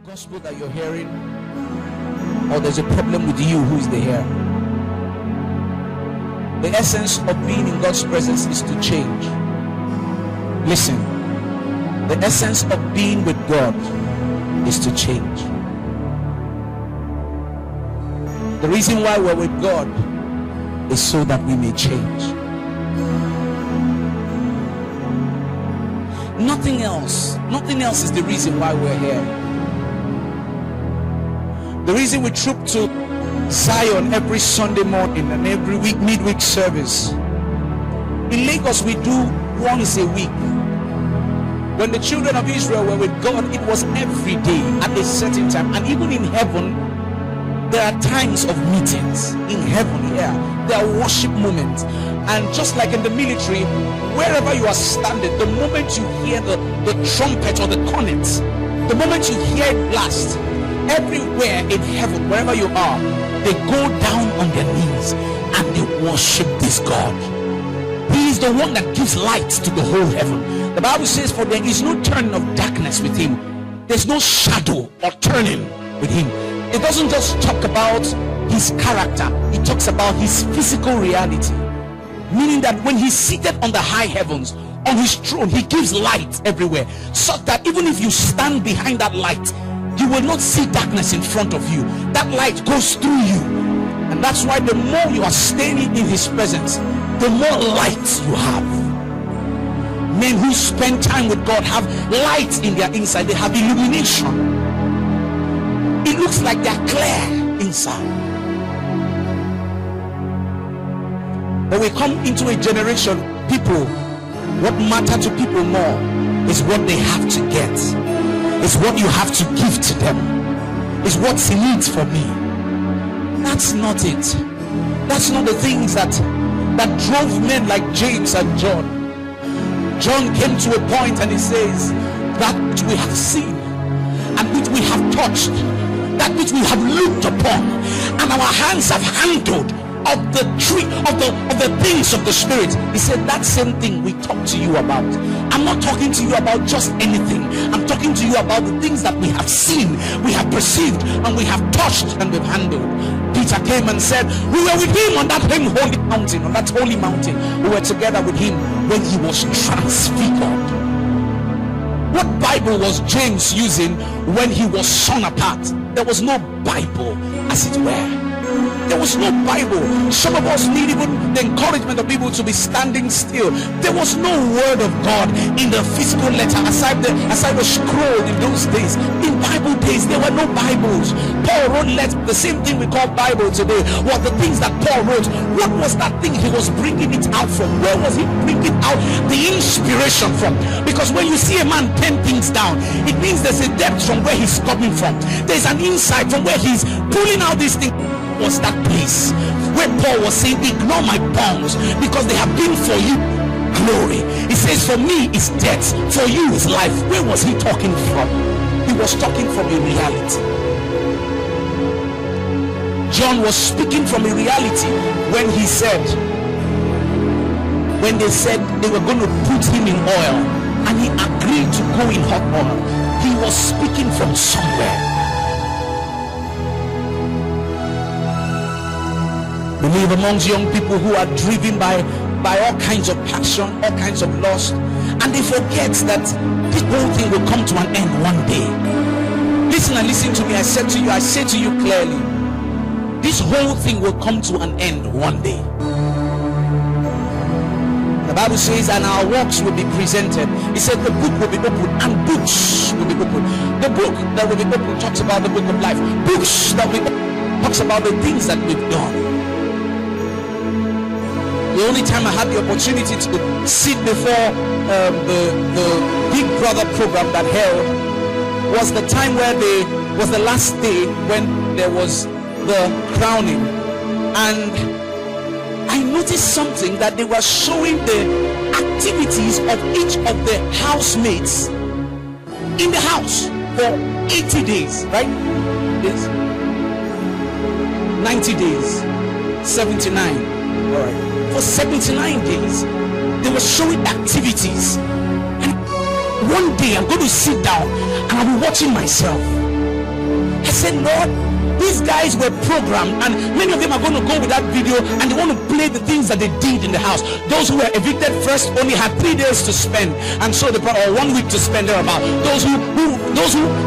gospel that you're hearing, or there's a problem with you who is the hearer. The essence of being in God's presence is to change. Listen, the essence of being with God is to change. The reason why we're with God is so that we may change. Nothing else is the reason why we're here. The reason we troop to Zion every Sunday morning and every week midweek service. In Lagos we do once a week. When the children of Israel were with God, it was every day at a certain time. And even in heaven, there are times of meetings. In heaven, there are worship moments. And just like in the military, wherever you are standing, the moment you hear the trumpet or the cornet, the moment you hear it blast, everywhere in heaven, wherever you are, they go down on their knees and they worship this God. He is the one that gives light to the whole heaven. The Bible says, for there is no turning of darkness with him. There's no shadow or turning with him. It doesn't just talk about his character, it talks about his physical reality. Meaning that when he's seated on the high heavens, on his throne, he gives light everywhere, so that even if you stand behind that light, you will not see darkness in front of you. That light goes through you. And that's why the more you are staying in his presence, the more light you have. Men who spend time with God have light in their inside. They have illumination. It looks like they're clear inside. But we come into a generation, people, what matters to people more is what they have to get. It's what you have to give to them. It's what's in it for me. That's not it. That's not the things that drove men like James and John. John came to a point and he says, that which we have seen and which we have touched, that which we have looked upon and our hands have handled of the tree of the things of the spirit. He said, that same thing we talk to you about. I'm not talking to you about just anything. I'm talking to you about the things that we have seen, we have perceived, and we have touched and we've handled. Peter came and said, we were with him on that holy mountain. We were together with him when he was transfigured. What Bible was James using when he was sawn apart? There was no Bible, as it were. There was no Bible. Some of us need even the encouragement of people to be standing still. There was no word of God in the physical letter aside the scroll in those days. In Bible days, there were no Bibles. Paul wrote letters. The same thing we call Bible today was the things that Paul wrote. What was that thing he was bringing it out from? Where was he bringing out the inspiration from? Because when you see a man pen things down, it means there's a depth from where he's coming from. There's an insight from where he's pulling out these things. Was that place where Paul was saying, ignore my bonds because they have been for you glory. He says, for me is death, for you is life. Where was he talking from? He was talking from a reality. John was speaking from a reality when he said, when they said they were going to put him in oil and he agreed to go in hot oil, he was speaking from somewhere. We live amongst young people who are driven by all kinds of passion, all kinds of lust, and they forget that this whole thing will come to an end one day. Listen and listen to me. I say to you clearly, this whole thing will come to an end one day. The Bible says, and our works will be presented. It said the book will be opened and books will be opened. The book that will be opened talks about the book of life. Books that will be opened talks about the things that we've done. The only time I had the opportunity to sit before the Big Brother program that held was the time where was the last day when there was the crowning, and I noticed something, that they were showing the activities of each of the housemates in the house for 80 days, right? Yes. 90 days, 79, all right. For 79 days they were showing activities, and one day I'm going to sit down and I'll be watching myself I said, Lord, these guys were programmed, and many of them are going to go with that video and they want to play the things that they did in the house. Those who were evicted first only had 3 days to spend, and so or 1 week to spend thereabout. Those who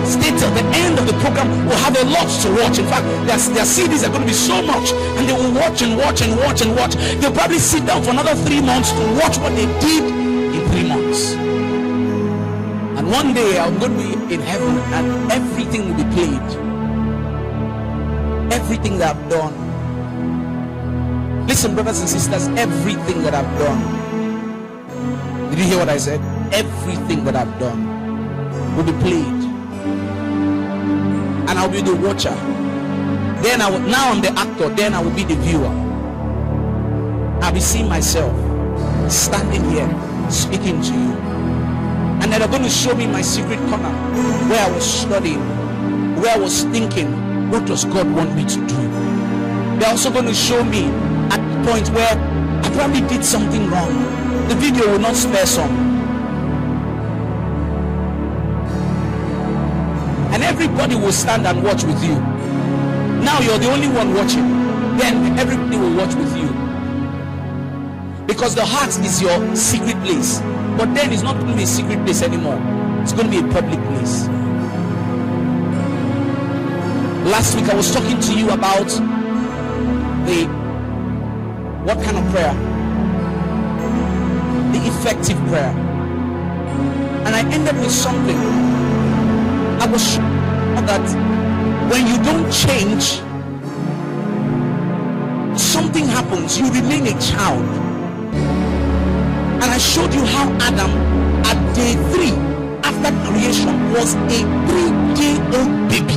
stay till the end of the program will have a lot to watch. In fact, their CDs are going to be so much, and they will watch and watch and watch and watch. They'll probably sit down for another 3 months to watch what they did in 3 months. And one day I'm going to be in heaven and everything will be played. Everything that I've done. Listen, brothers and sisters, everything that I've done. Did you hear what I said? Everything that I've done will be played. And I'll be the watcher. Then now I'm the actor, then I will be the viewer. I'll be seeing myself standing here speaking to you. And then they're going to show me my secret corner where I was studying, where I was thinking, what does God want me to do? They're also going to show me at the point where I probably did something wrong. The video will not spare some. And everybody will stand and watch with you. Now you're the only one watching. Then everybody will watch with you. Because the heart is your secret place. But then it's not going to be a secret place anymore. It's going to be a public place. Last week I was talking to you about what kind of prayer? The effective prayer. And I ended with something. I was sure that when you don't change, something happens. You remain a child. And I showed you how Adam at day 3 after creation was a 3-day-old baby.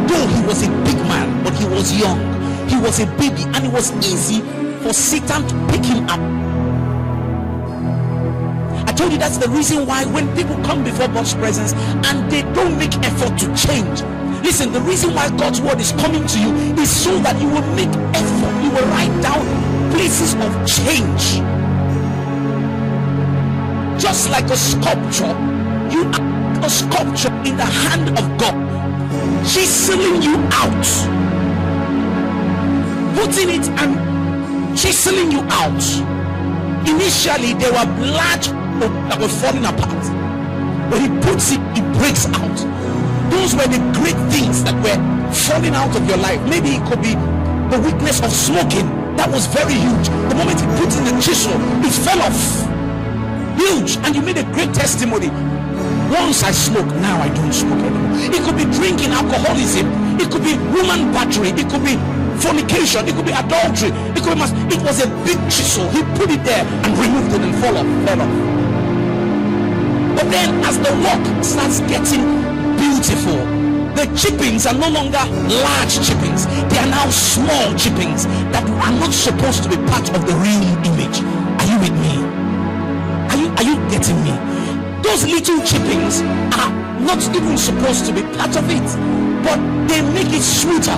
Though he was a big man, but he was young. He was a baby, and it was easy for Satan to pick him up. I told you that's the reason why when people come before God's presence and they don't make effort to change. Listen, the reason why God's word is coming to you is so that you will make effort. You will write down places of change. Just like a sculpture, you are a sculpture in the hand of God, chiseling you out, putting it and chiseling you out. Initially there were large that were falling apart. When he puts it, it breaks out. Those were the great things that were falling out of your life. Maybe it could be the weakness of smoking. That was very huge. The moment he put in the chisel, it fell off. Huge. And you made a great testimony. Once I smoke, now I don't smoke anymore. It could be drinking, alcoholism. It could be woman battery. It could be fornication. It could be adultery. It could be it was a big chisel. He put it there and removed it and fell off. But then as the work starts getting beautiful, the chippings are no longer large chippings. They are now small chippings that are not supposed to be part of the real image. Are you with me? Are you getting me? Those little chippings are not even supposed to be part of it, but they make it sweeter.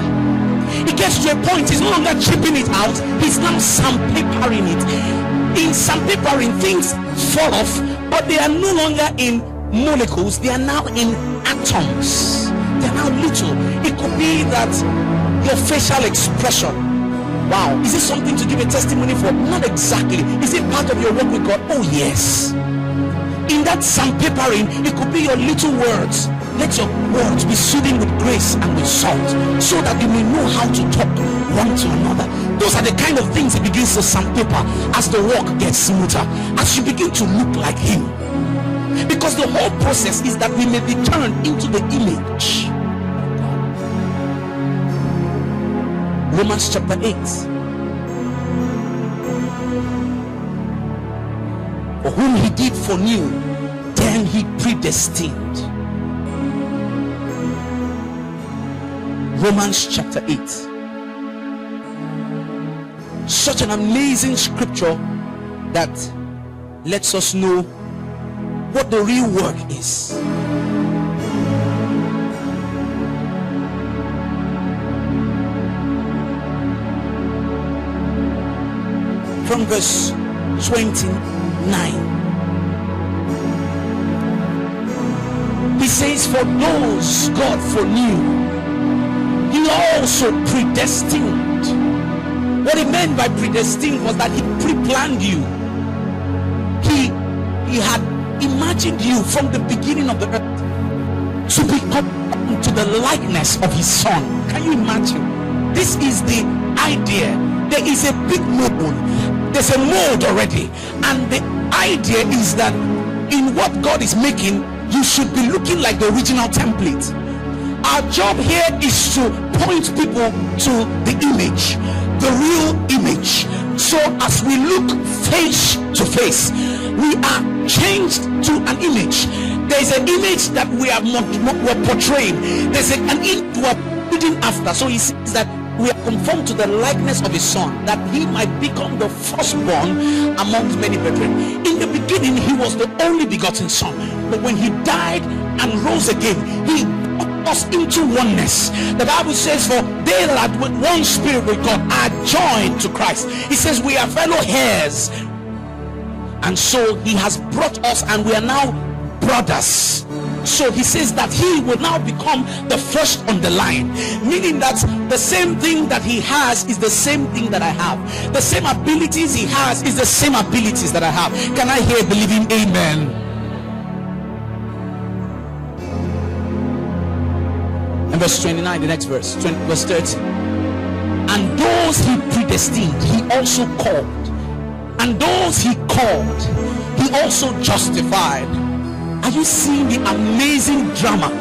It gets to a point, he's no longer chipping it out, he's now sandpapering it. In sandpapering, things fall off, but they are no longer in molecules, they are now in atoms. They are now little. It could be that your facial expression. Wow, is this something to give a testimony for? Not exactly. Is it part of your work with God? Oh yes. In that sandpapering, it could be your little words. Let your words be soothing with grace and with salt, so that you may know how to talk one to another. Those are the kind of things he begins to sandpaper as the walk gets smoother, as you begin to look like him. Because the whole process is that we may be turned into the image. Romans chapter 8. For whom he did foreknew, then he predestined. Romans chapter 8. Such an amazing scripture that lets us know what the real work is. From verse 29, he says, for those God foreknew, he also predestined. What he meant by predestined was that he pre-planned you. He had imagined you from the beginning of the earth to become to the likeness of his son. Can you imagine? This is the idea. There is a big mold. There's a mold already, and the idea is that in what God is making, you should be looking like the original template. Our job here is to point people to the image, the real image. So as we look face to face, we are changed to an image. There's an image that we're portraying. There's an image we're building after. So he says that we are conformed to the likeness of his son, that he might become the firstborn amongst many brethren. In the beginning, he was the only begotten son, but when he died and rose again, he brought us into oneness. The Bible says, for they that with one spirit with God are joined to Christ. He says we are fellow heirs, and so he has brought us, and we are now brothers. So he says that he will now become the first on the line, meaning that the same thing that he has is the same thing that I have. The same abilities he has is the same abilities that I have. Can I hear believing amen? And verse 29, the next verse, verse 30. And those he predestined, he also called. And those he called, he also justified. Are you seeing the amazing drama?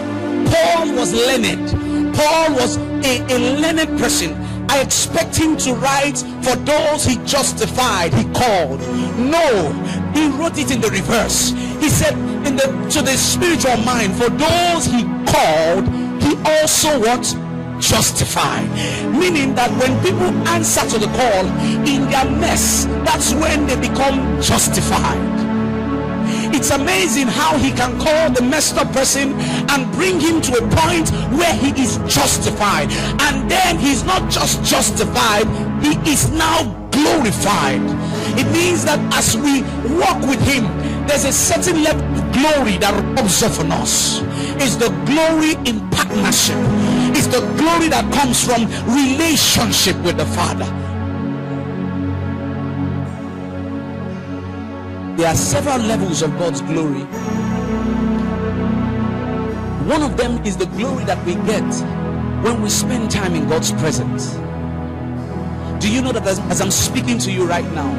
Paul was learned. Paul was a learned person. I expect him to write, for those he justified, he called. No, he wrote it in the reverse. He said, to the spiritual mind, for those he called, he also what? Justified. Meaning that when people answer to the call in their mess, that's when they become justified. It's amazing how he can call the messed up person and bring him to a point where he is justified. And then he's not just justified, he is now glorified. It means that as we walk with him, there's a certain level of glory that rubs off on us. It's the glory in partnership. It's the glory that comes from relationship with the Father. There are several levels of God's glory. One of them is the glory that we get when we spend time in God's presence. Do you know that as I'm speaking to you right now,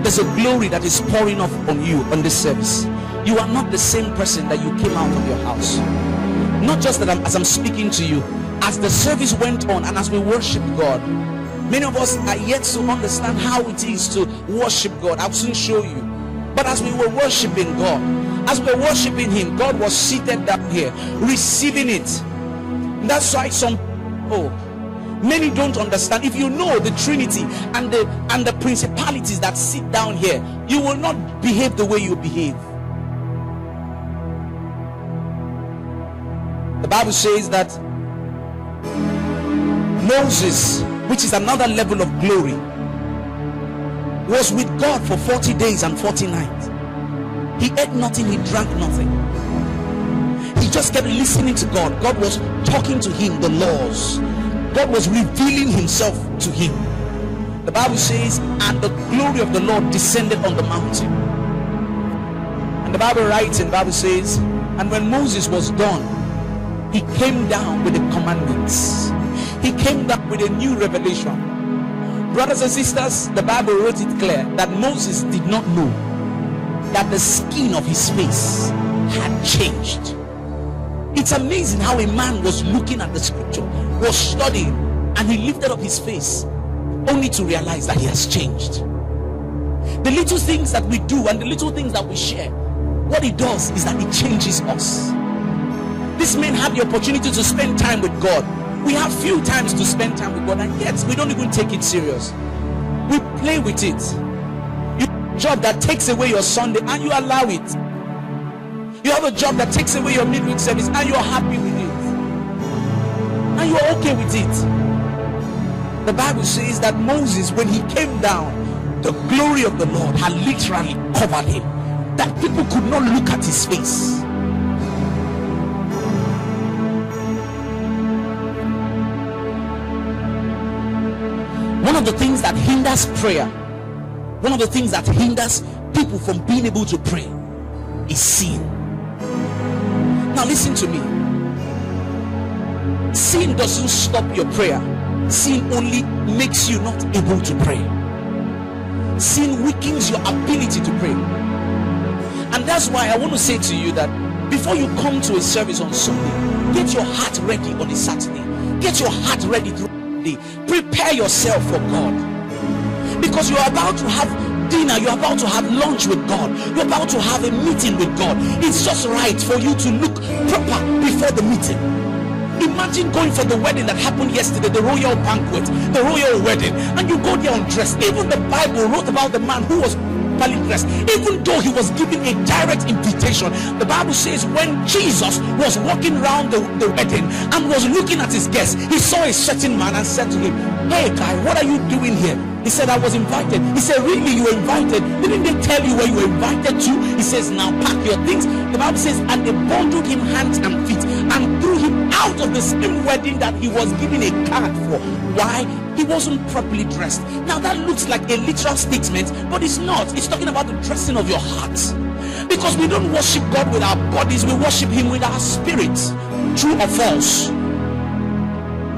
there's a glory that is pouring off on you on this service? You are not the same person that you came out of your house. Not just that as I'm speaking to you, as the service went on and as we worship God, many of us are yet to understand how it is to worship God. I'll soon show you. But as we were worshiping God, as we were worshiping him, God was seated down here receiving it. And that's why many don't understand. If you know the Trinity and the principalities that sit down here, you will not behave the way you behave. The Bible says that Moses, which is another level of glory, was with God for 40 days and 40 nights. He ate nothing, he drank nothing. He just kept listening to God. God was talking to him the laws. God was revealing himself to him. The Bible says, and the glory of the Lord descended on the mountain. And the Bible writes, and the Bible says, and when Moses was done, he came down with the commandments. He came down with a new revelation. Brothers and sisters, the Bible wrote it clear that Moses did not know that the skin of his face had changed. It's amazing how a man was looking at the scripture, was studying, and he lifted up his face only to realize that he has changed. The little things that we do and the little things that we share, what it does is that it changes us. This man had the opportunity to spend time with God. We have few times to spend time with God, and yet we don't even take it serious. We play with it. You have a job that takes away your Sunday and you allow it. You have a job that takes away your midweek service and you're happy with it. And you're okay with it. The Bible says that Moses, when he came down, the glory of the Lord had literally covered him, that people could not look at his face. One of the things that hinders prayer, one of the things that hinders people from being able to pray is sin. Now listen to me. Sin doesn't stop your prayer. Sin only makes you not able to pray. Sin weakens your ability to pray. And that's why I want to say to you that before you come to a service on Sunday, get your heart ready on a Saturday. Get your heart ready through the day. Prepare yourself for God. Because you're about to have dinner, you're about to have lunch with God, you're about to have a meeting with God. It's just right for you to look proper before the meeting. Imagine going for the wedding that happened yesterday, the royal banquet, the royal wedding, and you go there undressed. Even the Bible wrote about the man who was properly dressed, even though he was given a direct invitation. The Bible says when Jesus was walking around the wedding and was looking at his guests, he saw a certain man and said to him, "Hey guy, what are you doing here?" He said, "I was invited." He said, "Really, you were invited? Didn't they tell you where you were invited to?" He says, "Now pack your things." The Bible says, and they bundled him hands and feet and threw him out of the same wedding that he was given a card for. Why? He wasn't properly dressed. Now that looks like a literal statement, but it's not. It's talking about the dressing of your heart. Because we don't worship God with our bodies, we worship him with our spirits. True or false?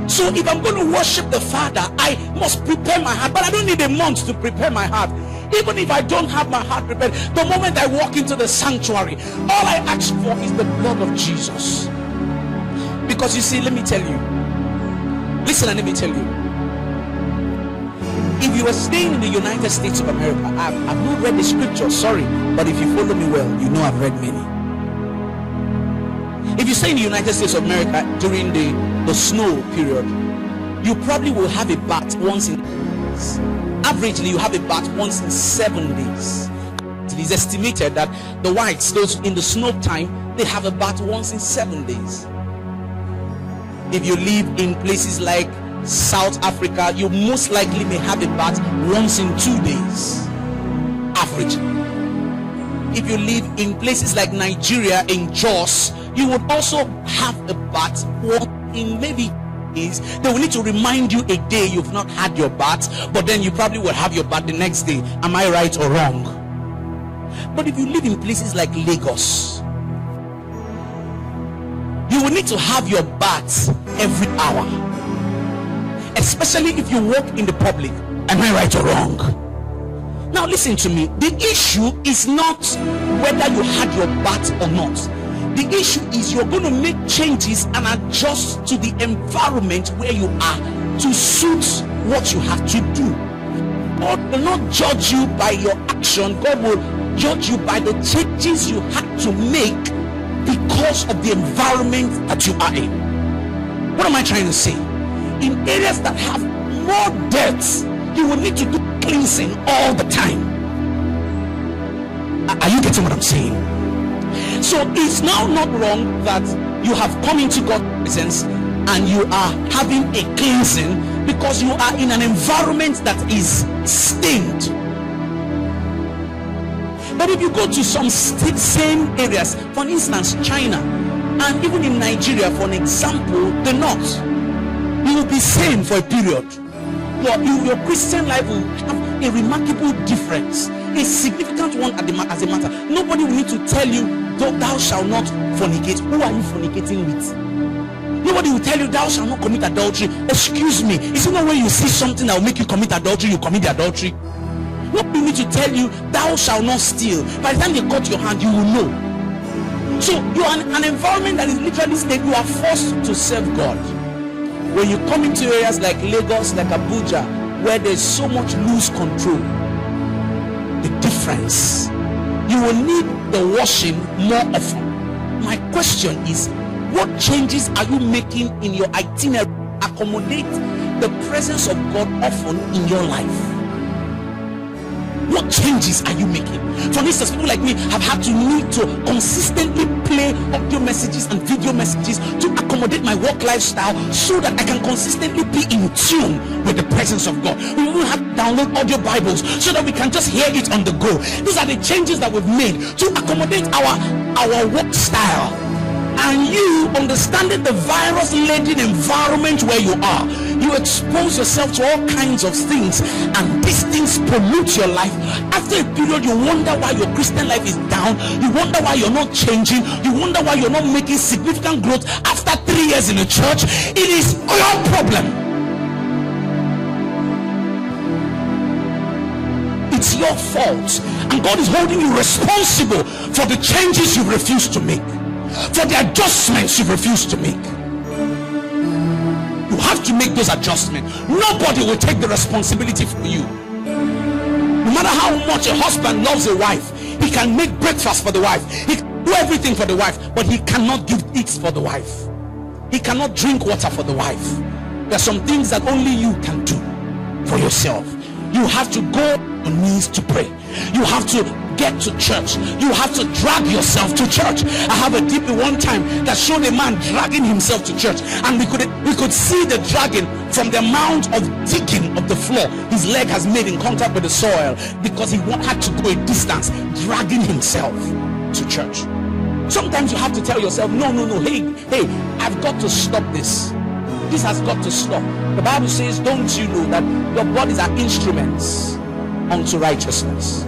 So if I'm going to worship the Father, I must prepare my heart. But I don't need a month to prepare my heart. Even if I don't have my heart prepared, the moment I walk into the sanctuary, all I ask for is the blood of Jesus. Because you see, let me tell you. Listen and let me tell you. If you are staying in the United States of America, I've not read the scripture, sorry. But if you follow me well, you know I've read many. If you stay in the United States of America during the snow period, you probably will have a bath once in days. Averagely, you have a bath once in 7 days. It is estimated that the whites, those in the snow time, they have a bath once in 7 days. If you live in places like South Africa, you most likely may have a bath once in 2 days. Averagely. If you live in places like Nigeria, in Jos, you would also have a bath once in maybe days. They will need to remind you a day you've not had your bath, but then you probably will have your bath the next day. Am I right or wrong? But if you live in places like Lagos, you will need to have your bath every hour, especially if you walk in the public. Am I right or wrong? Now listen to me. The issue is not whether you had your bath or not. The issue is you're going to make changes and adjust to the environment where you are to suit what you have to do. God will not judge you by your action. God will judge you by the changes you had to make because of the environment that you are in. What am I trying to say? In areas that have more dirt, you will need to do cleansing all the time. Are you getting what I'm saying? So it's now not wrong that you have come into God's presence and you are having a cleansing because you are in an environment that is stained. But if you go to some same areas, for instance China, and even in Nigeria for an example, the north, you will be sane for a period. Your Christian life will have a remarkable difference, a significant one as a matter. Nobody will need to tell you, thou shalt not fornicate. Who are you fornicating with? Nobody will tell you, thou shalt not commit adultery. Excuse me, is it not when you see something that will make you commit adultery, you commit the adultery? Nobody will need to tell you, thou shalt not steal. By the time they cut your hand, you will know. So you are in an environment that is literally state you are forced to serve God. When you come into areas like Lagos, like Abuja, where there's so much loose control, the difference, you will need the washing more often. My question is, what changes are you making in your itinerary to accommodate the presence of God often in your life? What changes are you making? For instance, people like me have had to need to consistently play audio messages and video messages to accommodate my work lifestyle so that I can consistently be in tune with the presence of God. We will have to download audio Bibles so that we can just hear it on the go. These are the changes that we've made to accommodate our work style. And you understanding the virus-laden environment where you are, You expose yourself to all kinds of things, and these things pollute your life. After a period, you wonder why your Christian life is down. You wonder why you're not changing. You wonder why you're not making significant growth after 3 years in the church. It is your problem. It's your fault, and God is holding you responsible for the changes you refuse to make, for the adjustments you refuse to make. You have to make those adjustments. Nobody will take the responsibility for you. No matter how much a husband loves a wife, he can make breakfast for the wife, he can do everything for the wife, but he cannot give eats for the wife. He cannot drink water for the wife. There are some things that only you can do for yourself. You have to go on your knees to pray. You have to get to church. You have to drag yourself to church. I have a DP one time that showed a man dragging himself to church, and we could see the dragging from the amount of digging of the floor his leg has made in contact with the soil, because he had to go a distance dragging himself to church. Sometimes you have to tell yourself, no, hey, I've got to stop this. This has got to stop. The Bible says, don't you know that your bodies are instruments unto righteousness?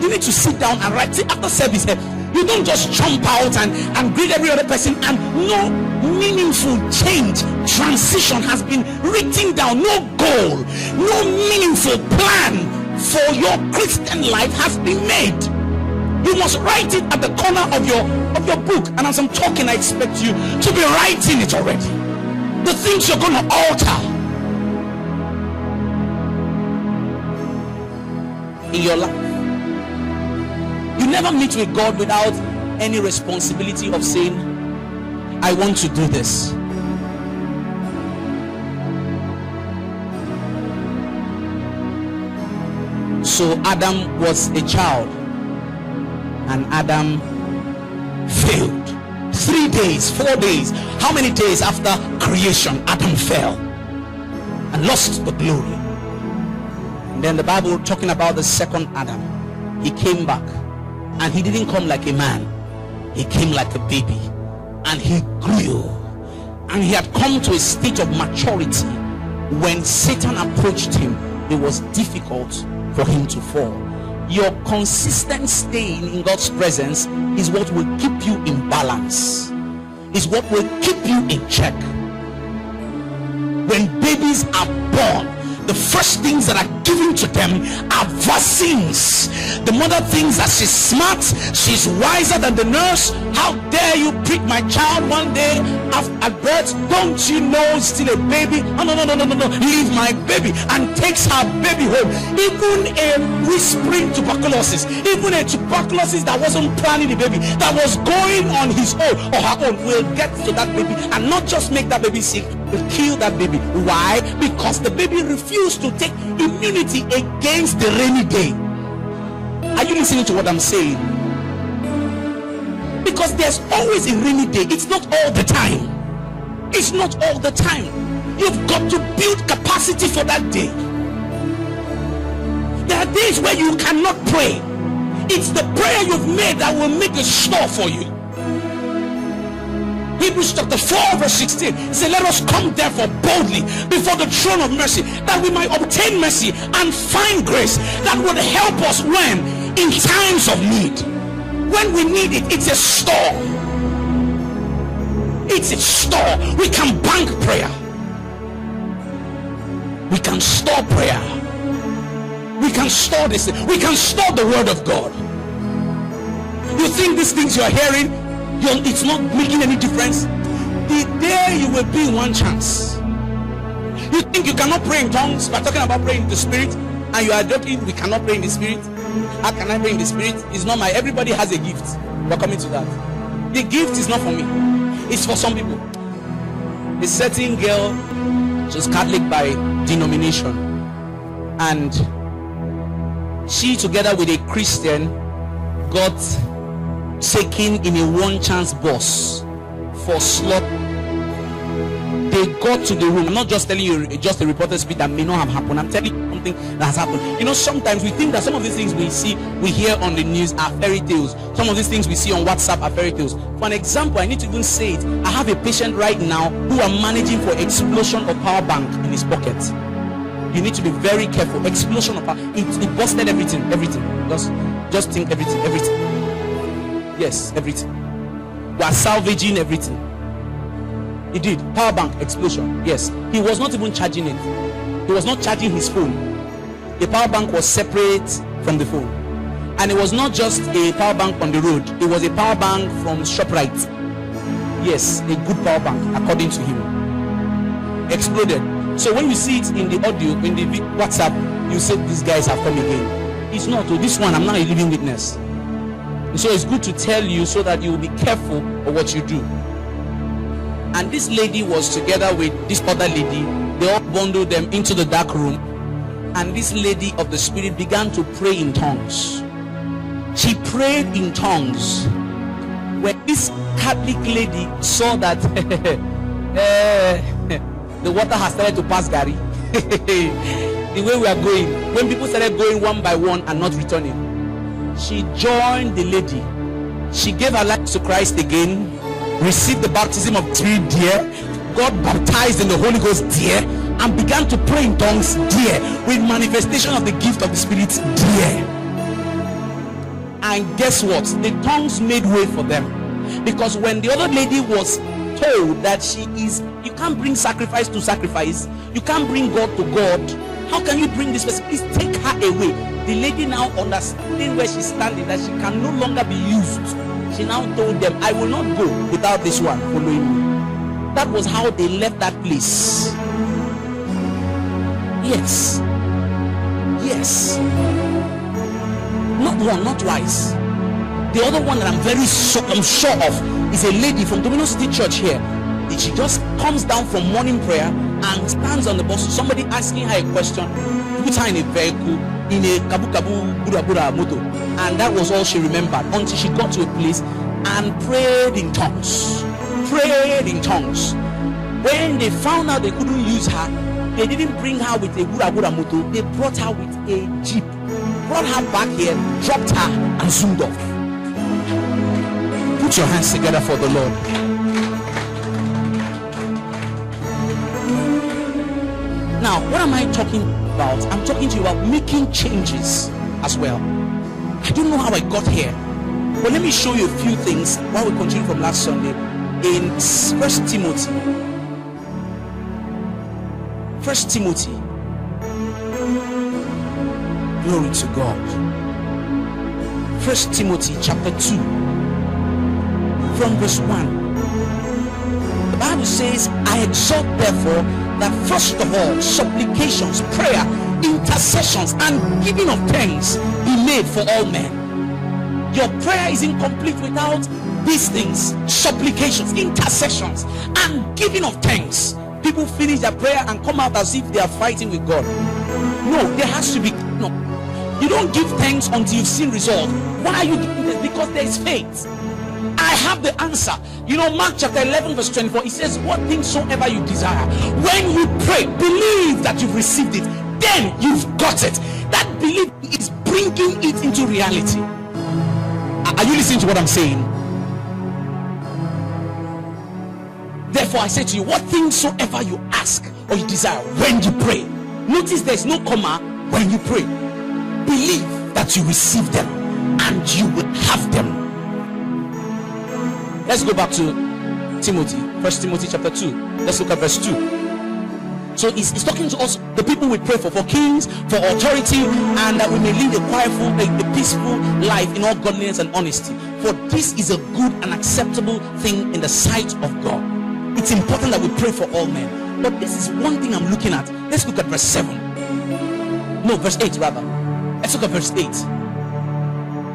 You need to sit down and write. See, after service, you don't just jump out and greet every other person, and no meaningful change, transition has been written down. No goal, no meaningful plan for your Christian life has been made. You must write it at the corner of your book. And as I'm talking, I expect you to be writing it already. The things you're going to alter in your life. You never meet with God without any responsibility of saying, I want to do this. So Adam was a child, and Adam failed. 3 days, 4 days, how many days after creation Adam fell and lost the glory? And then the Bible talking about the second Adam, he came back, and he didn't come like a man, he came like a baby, and he grew, and he had come to a state of maturity. When Satan approached him, it was difficult for him to fall. Your consistent staying in God's presence is what will keep you in balance, is what will keep you in check. When babies are born, the first things that are given to them are vaccines. The mother thinks that she's smart, she's wiser than the nurse. How dare you prick my child one day at birth? Don't you know it's still a baby? No, leave my baby, and takes her baby home. Even a whispering tuberculosis, even a tuberculosis that wasn't planning the baby, that was going on his own or her own, will get to that baby and not just make that baby sick, will kill that baby. Why? Because the baby refused to take immunity against the rainy day. Are you listening to what I'm saying? Because there's always a rainy day. It's not all the time. It's not all the time. You've got to build capacity for that day. There are days where you cannot pray. It's the prayer you've made that will make a store for you. Hebrews chapter 4 verse 16 says, let us come therefore boldly before the throne of mercy, that we might obtain mercy and find grace that would help us when in times of need. When we need it, it's a store. It's a store. We can bank prayer. We can store prayer. We can store this. We can store the word of God. You think these things you're hearing, it's not making any difference? The day you will be in one chance. You think you cannot pray in tongues? We're talking about praying in the spirit, and you are joking, we cannot pray in the spirit. How can I pray in the spirit? It's not my, everybody has a gift. We're coming to that. The gift is not for me, it's for some people. A certain girl, she's Catholic by denomination, and she together with a Christian got taken in a one chance bus for slot They got to the room. I'm not just telling you just a reported speech that may not have happened. I'm telling you something that has happened. You know, sometimes we think that some of these things we hear on the news are fairy tales. Some of these things we see on WhatsApp are fairy tales. For an example, I need to even say it. I have a patient right now who are managing for explosion of power bank in his pocket. You need to be very careful. Explosion of power. It busted everything. Just think everything. Yes, everything. We are salvaging everything. He did. Power bank explosion. Yes. He was not even charging it. He was not charging his phone. The power bank was separate from the phone. And it was not just a power bank on the road. It was a power bank from ShopRite. Yes, a good power bank, according to him. Exploded. So when you see it in the audio, in the WhatsApp, you say these guys have come again. It's not. So this one, I'm not a living witness. And so it's good to tell you so that you will be careful of what you do. And this lady was together with this other lady. They all bundled them into the dark room. And this lady of the spirit began to pray in tongues. She prayed in tongues. When this Catholic lady saw that the water has started to pass Gary, the way we are going, when people started going one by one and not returning, she joined the lady. She gave her life to Christ again, received the baptism of three dear, got baptized in the Holy Ghost dear, and began to pray in tongues dear, with manifestation of the gift of the Spirit dear. And guess what? The tongues made way for them, because when the other lady was told that you can't bring sacrifice to sacrifice, you can't bring God to God, how can you bring this person? Please take her away. The lady now understanding where she's standing, that she can no longer be used, she now told them, I will not go without this one following me. That was how they left that place. Yes. Not one, not twice. The other one that I'm sure of is a lady from Domino City Church here. She just comes down from morning prayer and stands on the bus. Somebody asking her a question, put her in a vehicle, in a kabu bura moto, and that was all she remembered until she got to a place and prayed in tongues. When they found out they couldn't use her, they didn't bring her with a bura moto, they brought her with a jeep, brought her back here, dropped her, and zoomed off. Put your hands together for the Lord. Now, what am I talking about? I'm talking to you about making changes as well. I don't know how I got here, but let me show you a few things while we continue from last Sunday in 1 Timothy. 1 Timothy. Glory to God. 1 Timothy chapter 2 from verse 1. The Bible says, I exhort therefore that first of all supplications, prayer, intercessions, and giving of thanks be made for all men. Your prayer is incomplete without these things: supplications, intercessions, and giving of thanks. People finish their prayer and come out as if they are fighting with God. No, there has to be no. You don't give thanks until you've seen result. Why are you giving this? Because there is faith. I have the answer. You know, Mark chapter 11 verse 24, it says, what things soever you desire, when you pray, believe that you've received it, then you've got it. That belief is bringing it into reality. Are you listening to what I'm saying? Therefore I say to you, what things soever you ask or you desire when you pray. Notice there's no comma. When you pray, believe that you receive them and you will have them. Let's go back to Timothy, 1 Timothy chapter 2. Let's look at verse 2. So he's talking to us, the people we pray for kings, for authority, and that we may lead a quietful, a peaceful life in all godliness and honesty. For this is a good and acceptable thing in the sight of God. It's important that we pray for all men. But this is one thing I'm looking at. Let's look at verse 7. No, verse 8 rather. Let's look at verse 8.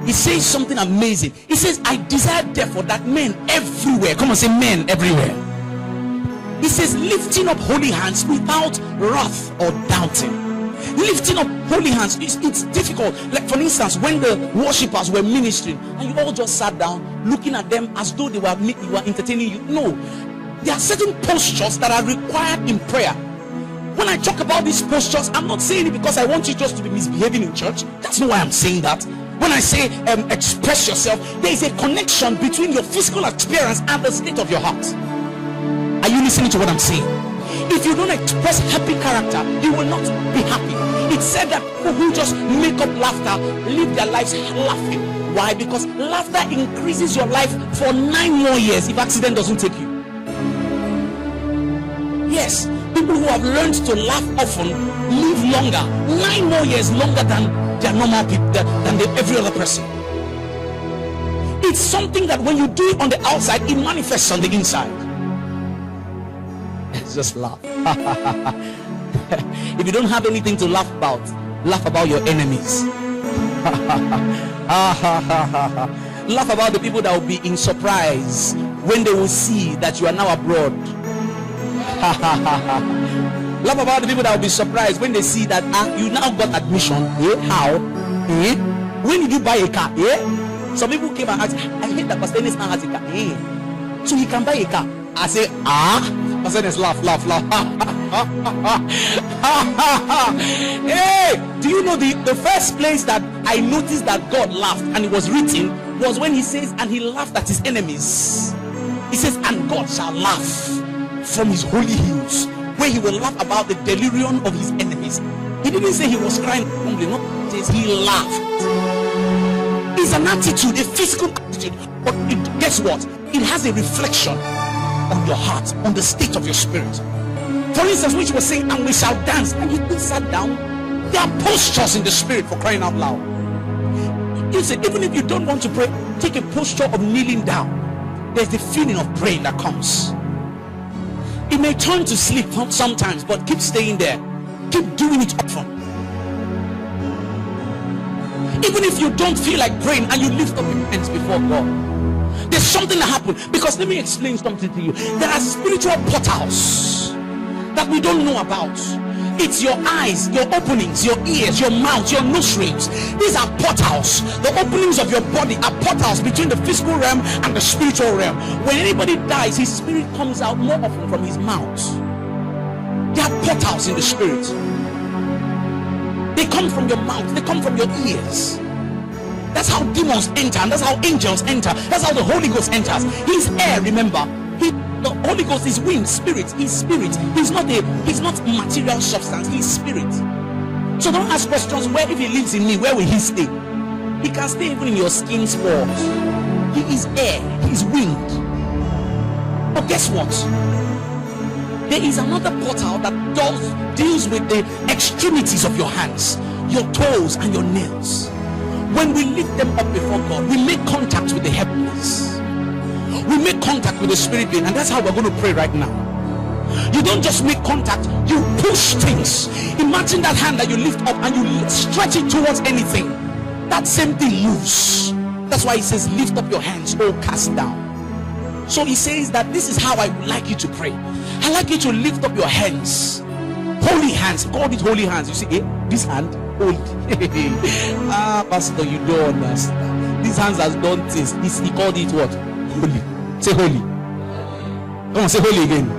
He says something amazing. He says, I desire therefore that men everywhere, come on, say men everywhere. He says, lifting up holy hands without wrath or doubting. Lifting up holy hands, it's difficult. Like for instance, when the worshippers were ministering and you all just sat down looking at them as though you were entertaining you. No, There are certain postures that are required in prayer. When I talk about these postures, I'm not saying it because I want you just to be misbehaving in church. That's not why I'm saying that. When I say express yourself, there is a connection between your physical appearance and the state of your heart. Are you listening to what I'm saying? If you don't express happy character, you will not be happy. It said that people who just make up laughter live their lives laughing. Why? Because laughter increases your life for 9 more years if accident doesn't take you. Yes, people who have learned to laugh often live longer, 9 more years longer than their normal people, than every other person. It's something that when you do it on the outside, it manifests on the inside. Just laugh. If you don't have anything to laugh about your enemies. Laugh about the people that will be in surprise when they will see that you are now abroad. Laugh about the people that will be surprised when they see that you now got admission. How? When did you buy a car? Some people came and asked, I hate that Pastor Ennis now has a car. So he can buy a car. I say, Pastor Ennis, laugh. Hey, do you know the first place that I noticed that God laughed and it was written was when he says, and he laughed at his enemies. He says, and God shall laugh from his holy hills, where he will laugh about the delirium of his enemies. He didn't say he was crying humbly, no, it says he laughed. It's an attitude, a physical attitude, but guess what? It has a reflection on your heart, on the state of your spirit. For instance, which was saying, and we shall dance, and you still sat down. There are postures in the spirit, for crying out loud. Listen, even if you don't want to pray, take a posture of kneeling down. There's the feeling of praying that comes. It may turn to sleep sometimes, but keep staying there. Keep doing it often. Even if you don't feel like praying and you lift up your hands before God, there's something that happens. Because let me explain something to you. There are spiritual portals that we don't know about. It's your eyes, your openings, your ears, your mouth, your nostrils. These are portals. The openings of your body are portals between the physical realm and the spiritual realm. When anybody dies, his spirit comes out more often from his mouth. There are portals in the spirit. They come from your mouth, they come from your ears. That's how demons enter, and that's how angels enter. That's how the Holy Ghost enters. He's air, remember. The Holy Ghost is wind, spirit. He's spirit. He's not material substance. He's spirit. So don't ask questions. Where, if he lives in me, where will he stay? He can stay even in your skin spores. He is air. He's wind. But guess what? There is another portal that deals with the extremities of your hands, your toes and your nails. When we lift them up before God, we make contact with the heavens. We make contact with the spirit being, and that's how we're going to pray right now. You don't just make contact, you push things. Imagine that hand that you lift up and you stretch it towards anything. That same thing moves. That's why he says, lift up your hands, oh cast down. So he says that this is how I would like you to pray. I like you to lift up your hands. Holy hands. He called it holy hands. You see, this hand, holy. Pastor, you don't understand. These hands has done things. He called it what? Holy. Say holy. Come on, say holy again.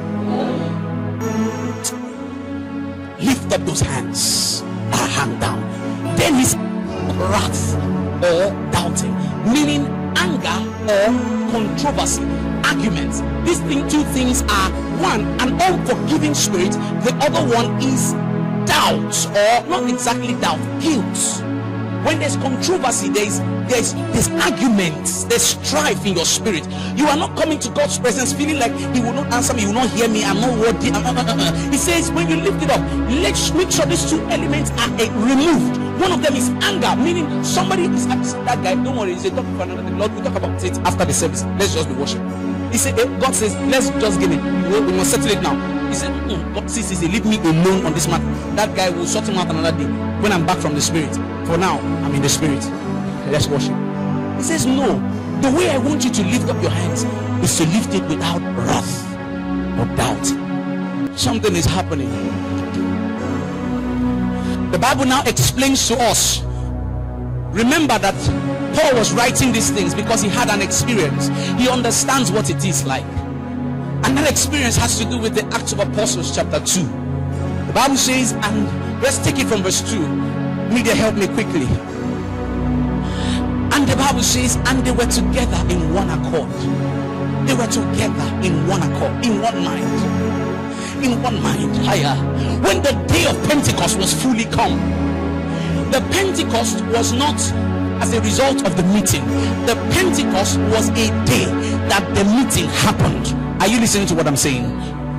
Lift up those hands. Hand down. Then his wrath or doubting, meaning anger or controversy, arguments. These two things are: one, an unforgiving spirit. The other one is doubt, or not exactly doubt, guilt. When there's controversy, there's arguments, there's strife in your spirit. You are not coming to God's presence feeling like he will not answer me, he will not hear me, I'm not worthy. He says when you lift it up, let's make sure these two elements are removed. One of them is anger, meaning somebody is upset. That guy, don't worry, he's a talking for another thing. Lord, we'll talk about it after the service. Let's just be worshiping. He said, God says, let's just get it. We must settle it now. He said, God says, leave me alone on this matter. That guy will sort him out another day when I'm back from the spirit. For now, I'm in the spirit. Let's worship. He says, no. The way I want you to lift up your hands is to lift it without wrath or doubt. Something is happening. The Bible now explains to us. Remember that Paul was writing these things because he had an experience. He understands what it is like. And that experience has to do with the Acts of Apostles chapter 2. The Bible says, and let's take it from verse 2. Media, help me quickly. And the Bible says, and they were together in one accord. They were together in one accord, in one mind. In one mind. Higher. When the day of Pentecost was fully come, the Pentecost was not as a result of the meeting. The Pentecost was a day that the meeting happened. Are you listening to what I'm saying?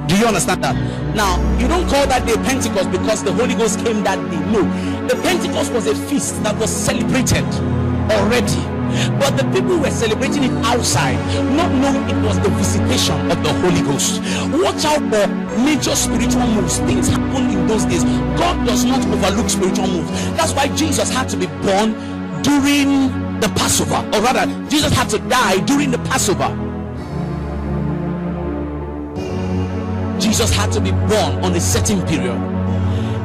Do you understand that? Now, you don't call that day Pentecost because the Holy Ghost came that day. No. The Pentecost was a feast that was celebrated already. But the people were celebrating it outside, not knowing it was the visitation of the Holy Ghost. Watch out for major spiritual moves. Things happen in those days. God does not overlook spiritual moves. That's why Jesus had to be born during the Passover. Or rather, Jesus had to die during the Passover. Jesus had to be born on a certain period.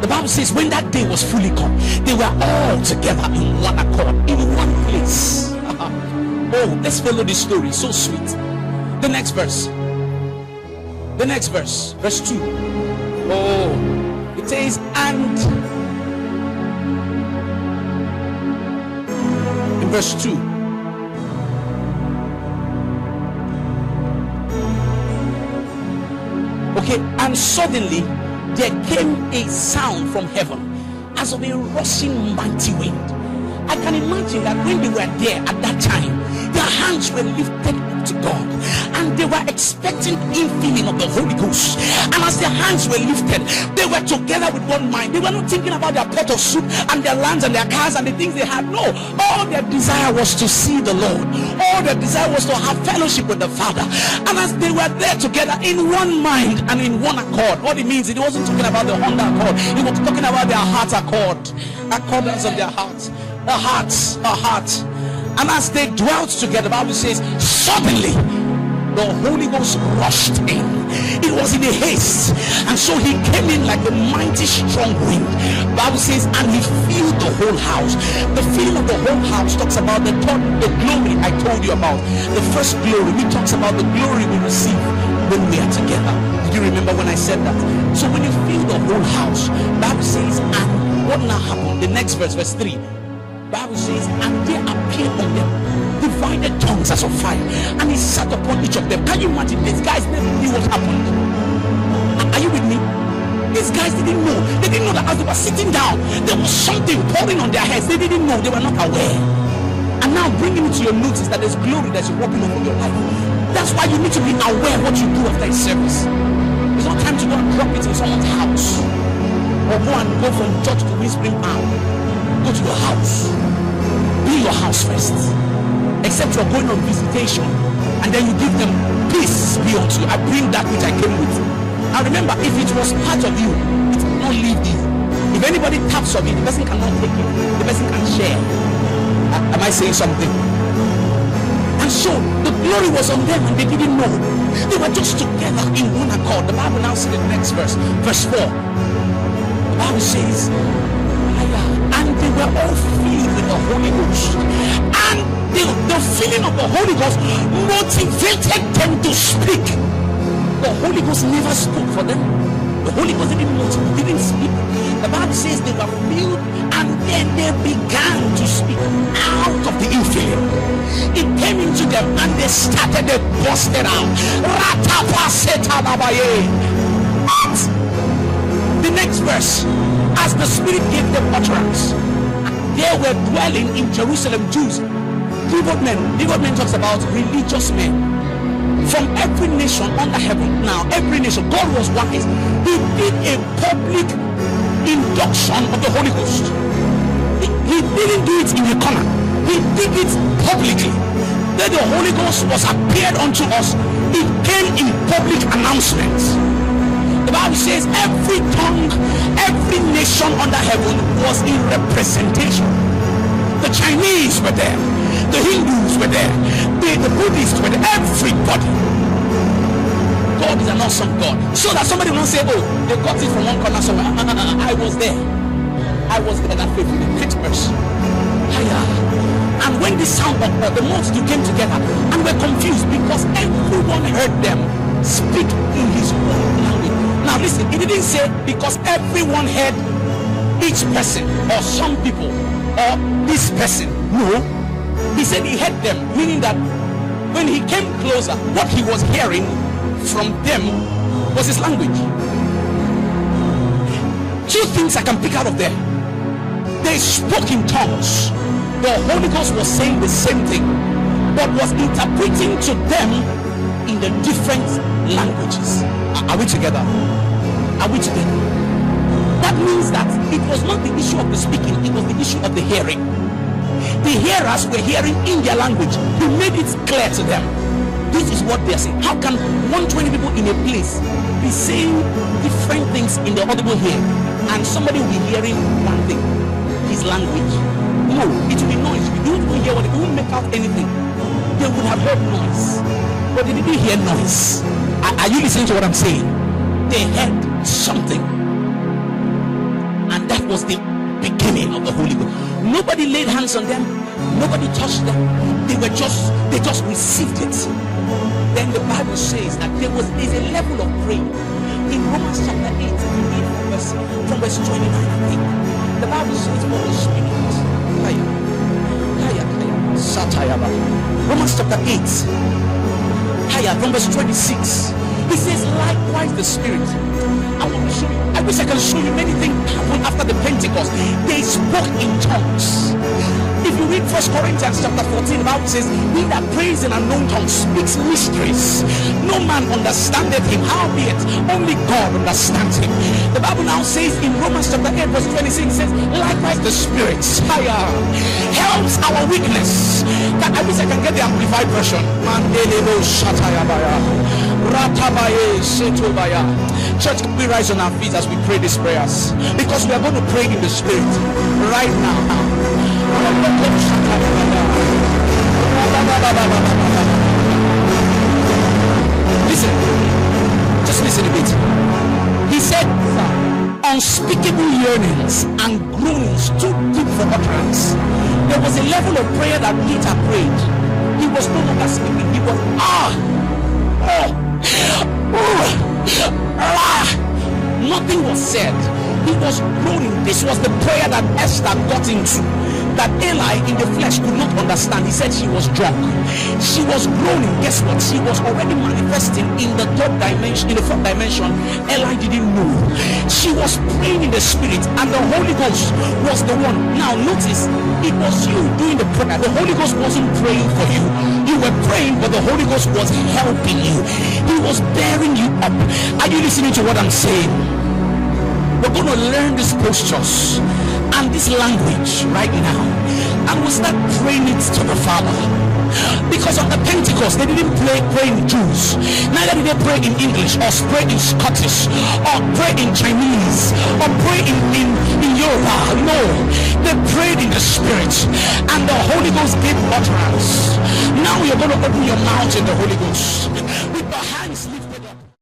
The Bible says when that day was fully come, they were all together in one accord, in one place. Oh, let's follow this story. So sweet. The next verse. The next verse. Verse 2. Oh, it says, and in verse 2. Okay, and suddenly there came a sound from heaven as of a rushing mighty wind. I can imagine that when they were there at that time, their hands were lifted up to God and they were expecting infilling of the Holy Ghost. And as their hands were lifted, they were together with one mind. They were not thinking about their pot of soup and their lands and their cars and the things they had. No, all their desire was to see the Lord. All their desire was to have fellowship with the Father. And as they were there together in one mind and in one accord, what it means, it wasn't talking about the Honda accord, it was talking about their heart accord, accordance of their hearts. The heart. And as they dwelt together, the Bible says, suddenly the Holy Ghost rushed in. It was in a haste, and so he came in like a mighty strong wind. The Bible says, and he filled the whole house. The filling of the whole house talks about the glory I told you about. The first glory, it talks about the glory we receive when we are together. Did you remember when I said that? So when you fill the whole house, the Bible says, and what now happened? The next verse, verse 3. Bible says, and there appeared on them divided tongues as of fire, and he sat upon each of them. Can you imagine? These guys never knew what happened. Are you with me? These guys didn't know. They didn't know that as they were sitting down, there was something pouring on their heads. They didn't know. They were not aware. And now bringing it to your notice that there's glory that's walking over your life. That's why you need to be aware what you do after a service. It's not time to go and drop it in someone's house, or go from church to whispering out. Go to your house. Be your house first. Except you're going on visitation, and then you give them peace be unto you. I bring that which I came with. And remember, if it was part of you, it will not leave you. If anybody taps on it, the person cannot take it. The person can share. Am I saying something? And so the glory was on them, and they didn't know. They were just together in one accord. The Bible now says the next verse, verse 4. The Bible says, and they were all filled with the Holy Ghost, and the feeling of the Holy Ghost motivated them to speak. The Holy Ghost never spoke for them. The Holy Ghost didn't speak. The Bible says they were filled, and then they began to speak out of the infilling. It came into them, and they started, they busted out. The next verse, as the Spirit gave them utterance, there were dwelling in Jerusalem Jews, devout men. Devout men talks about religious men from every nation under heaven. Now, every nation, God was wise. He did a public induction of the Holy Ghost. He didn't do it in the corner. He did it publicly. Then the Holy Ghost was appeared unto us. It came in public announcements. The Bible says every tongue, every nation under heaven was in representation. The Chinese were there, the Hindus were there, the Buddhists were there, everybody. God is an awesome God. So that somebody will not say, oh, they got it from one corner somewhere. I was there. I was there, that faithful. Next verse. And when the sound of the multitude came together and were confused because everyone heard them speak in his own language. Now listen, he didn't say because everyone heard each person or some people or this person. No, he said he heard them, meaning that when he came closer, what he was hearing from them was his language. Two things I can pick out of there. They spoke in tongues. The Holy Ghost was saying the same thing, but was interpreting to them in the different languages. Are we together? Are we together? That means that it was not the issue of the speaking, it was the issue of the hearing. The hearers were hearing in their language. He made it clear to them. This is what they're saying. How can 120 people in a place be saying different things in the audible here, and somebody will be hearing one thing, his language? No, it will be noise. You don't hear what they won't make out anything. They would have heard noise, but they didn't hear noise. Are you listening to what I'm saying? They heard something, and that was the beginning of the Holy Ghost. Nobody laid hands on them, nobody touched them. They just received it. Then the Bible says that there is a level of prayer in Romans chapter 8. From verse 29, I think the Bible says for the Spirit. Romans chapter 8, from verse 26. He says, likewise the Spirit. I want to show you. I wish I can show you many things happened after the Pentecost. They spoke in tongues. If you read 1 Corinthians chapter 14, the Bible says, he that prays in unknown tongues speaks mysteries. No man understandeth him, howbeit only God understands him. The Bible now says in Romans chapter 8 verse 26, says, likewise the Spirit helps our weakness. I wish I can get the amplified version. Church, can we rise on our feet as we pray these prayers? Because we are going to pray in the Spirit right now. Listen, just listen a bit. He said, unspeakable yearnings and groanings too deep for utterance. There was a level of prayer that Peter prayed. He was no longer speaking. He was nothing was said. He was groaning. This was the prayer that Esther got into, that Eli in the flesh could not understand. He said she was drunk. She was groaning. Guess what? She was already manifesting in the third dimension, in the fourth dimension. Eli didn't know. She was praying in the Spirit, and the Holy Ghost was the one. Now notice, it was you doing the prayer. The Holy Ghost wasn't praying for you. You were praying, but the Holy Ghost was helping you. He was bearing you up. Are you listening to what I'm saying? We're going to learn these postures and this language right now, and we'll start praying it to the Father. Because on the Pentecost, they didn't pray in Jews, neither did they pray in English or pray in Scottish or pray in Chinese or pray in Yoruba. No, they prayed in the Spirit, and the Holy Ghost gave utterance. Now you're going to open your mouth in the Holy Ghost.